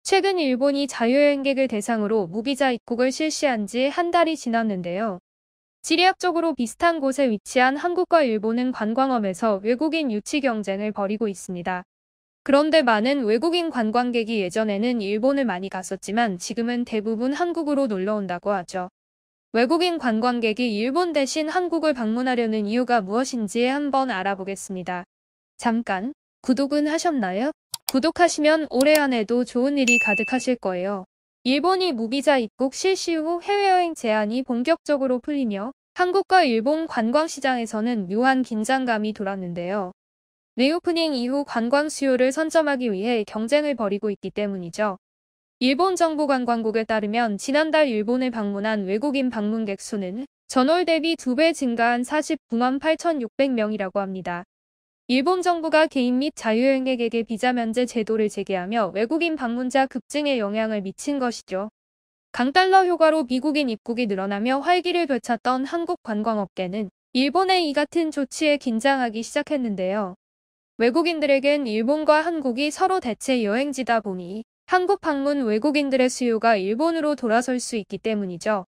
최근 일본이 자유여행객을 대상으로 무비자 입국을 실시한 지 한 달이 지났는데요. 지리학적으로 비슷한 곳에 위치한 한국과 일본은 관광업에서 외국인 유치 경쟁을 벌이고 있습니다. 그런데 많은 외국인 관광객이 예전에는 일본을 많이 갔었지만 지금은 대부분 한국으로 놀러 온다고 하죠. 외국인 관광객이 일본 대신 한국을 방문하려는 이유가 무엇인지 한번 알아보겠습니다. 잠깐, 구독은 하셨나요? 구독하시면 올해 안에도 좋은 일이 가득하실 거예요. 일본이 무비자 입국 실시 후 해외여행 제한이 본격적으로 풀리며 한국과 일본 관광시장에서는 묘한 긴장감이 돌았는데요. 리오프닝 이후 관광 수요를 선점하기 위해 경쟁을 벌이고 있기 때문이죠. 일본 정부 관광국에 따르면 지난달 일본을 방문한 외국인 방문객 수는 전월 대비 2배 증가한 49만 8,600명이라고 합니다. 일본 정부가 개인 및 자유여행객에게 비자 면제 제도를 재개하며 외국인 방문자 급증에 영향을 미친 것이죠. 강달러 효과로 미국인 입국이 늘어나며 활기를 되찾던 한국 관광업계는 일본의 이 같은 조치에 긴장하기 시작했는데요. 외국인들에겐 일본과 한국이 서로 대체 여행지다 보니 한국 방문 외국인들의 수요가 일본으로 돌아설 수 있기 때문이죠.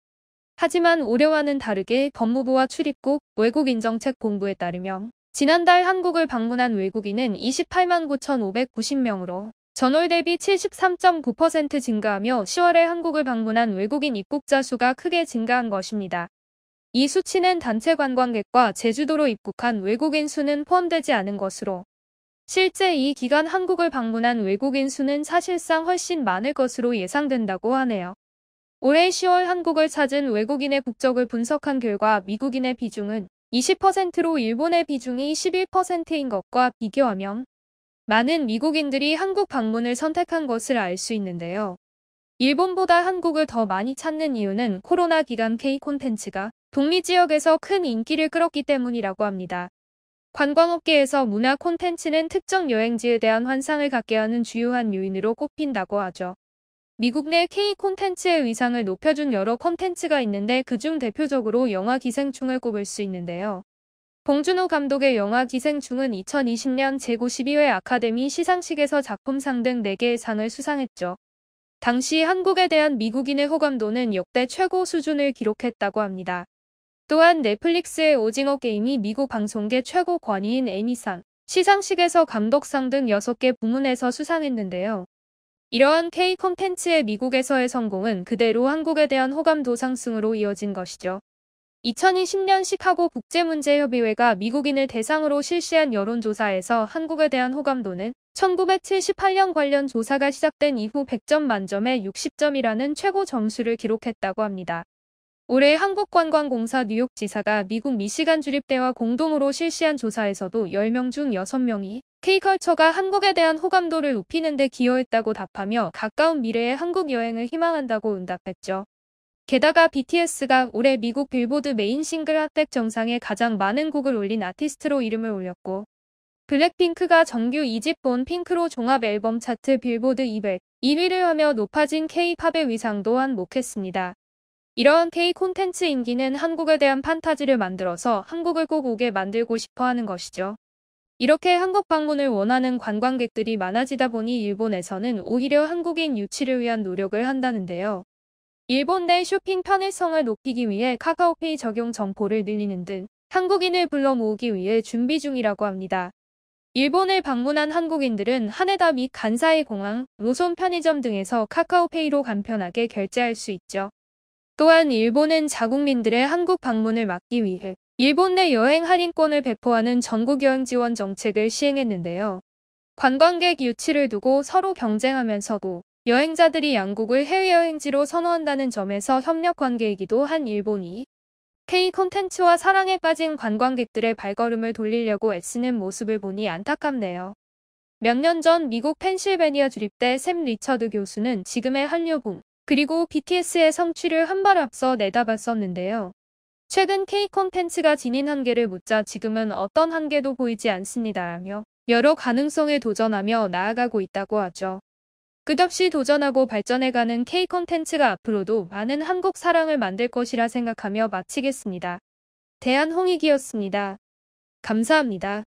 하지만 올해와는 다르게 법무부와 출입국 외국인정책본부에 따르면 지난달 한국을 방문한 외국인은 28만 9,590명으로 전월 대비 73.9% 증가하며 10월에 한국을 방문한 외국인 입국자 수가 크게 증가한 것입니다. 이 수치는 단체 관광객과 제주도로 입국한 외국인 수는 포함되지 않은 것으로 실제 이 기간 한국을 방문한 외국인 수는 사실상 훨씬 많을 것으로 예상된다고 하네요. 올해 10월 한국을 찾은 외국인의 국적을 분석한 결과 미국인의 비중은 20%로 일본의 비중이 11%인 것과 비교하면 많은 미국인들이 한국 방문을 선택한 것을 알 수 있는데요. 일본보다 한국을 더 많이 찾는 이유는 코로나 기간 K 콘텐츠가 북미 지역에서 큰 인기를 끌었기 때문이라고 합니다. 관광업계에서 문화 콘텐츠는 특정 여행지에 대한 환상을 갖게 하는 주요한 요인으로 꼽힌다고 하죠. 미국 내 K 콘텐츠의 위상을 높여준 여러 콘텐츠가 있는데 그중 대표적으로 영화 기생충을 꼽을 수 있는데요. 봉준호 감독의 영화 기생충은 2020년 제92회 아카데미 시상식에서 작품상 등 4개의 상을 수상했죠. 당시 한국에 대한 미국인의 호감도는 역대 최고 수준을 기록했다고 합니다. 또한 넷플릭스의 오징어 게임이 미국 방송계 최고 권위인 에미상, 시상식에서 감독상 등 6개 부문에서 수상했는데요. 이러한 K 콘텐츠의 미국에서의 성공은 그대로 한국에 대한 호감도 상승으로 이어진 것이죠. 2020년 시카고 국제문제협의회가 미국인을 대상으로 실시한 여론조사에서 한국에 대한 호감도는 1978년 관련 조사가 시작된 이후 100점 만점에 60점이라는 최고 점수를 기록했다고 합니다. 올해 한국관광공사 뉴욕지사가 미국 미시간 주립대와 공동으로 실시한 조사에서도 10명 중 6명이 K컬처가 한국에 대한 호감도를 높이는 데 기여했다고 답하며 가까운 미래에 한국 여행을 희망한다고 응답했죠. 게다가 BTS가 올해 미국 빌보드 메인 싱글 핫백 정상에 가장 많은 곡을 올린 아티스트로 이름을 올렸고 블랙핑크가 정규 2집 본 핑크로 종합 앨범 차트 빌보드 200 1위를 하며 높아진 K-팝의 위상도 한몫했습니다. 이러한 K 콘텐츠 인기는 한국에 대한 판타지를 만들어서 한국을 꼭 오게 만들고 싶어 하는 것이죠. 이렇게 한국 방문을 원하는 관광객들이 많아지다 보니 일본에서는 오히려 한국인 유치를 위한 노력을 한다는데요. 일본 내 쇼핑 편의성을 높이기 위해 카카오페이 적용 점포를 늘리는 등 한국인을 불러 모으기 위해 준비 중이라고 합니다. 일본을 방문한 한국인들은 하네다 및 간사이 공항, 노선 편의점 등에서 카카오페이로 간편하게 결제할 수 있죠. 또한 일본은 자국민들의 한국 방문을 막기 위해 일본 내 여행 할인권을 배포하는 전국 여행 지원 정책을 시행했는데요. 관광객 유치를 두고 서로 경쟁하면서도 여행자들이 양국을 해외여행지로 선호한다는 점에서 협력 관계이기도 한 일본이 K 콘텐츠와 사랑에 빠진 관광객들의 발걸음을 돌리려고 애쓰는 모습을 보니 안타깝네요. 몇 년 전 미국 펜실베니아 주립대 샘 리처드 교수는 지금의 한류붐, 그리고 BTS의 성취를 한 발 앞서 내다봤었는데요. 최근 K 콘텐츠가 지닌 한계를 묻자 지금은 어떤 한계도 보이지 않습니다라며 여러 가능성에 도전하며 나아가고 있다고 하죠. 끝없이 도전하고 발전해가는 K 콘텐츠가 앞으로도 많은 한국 사랑을 만들 것이라 생각하며 마치겠습니다. 대한홍익이었습니다. 감사합니다.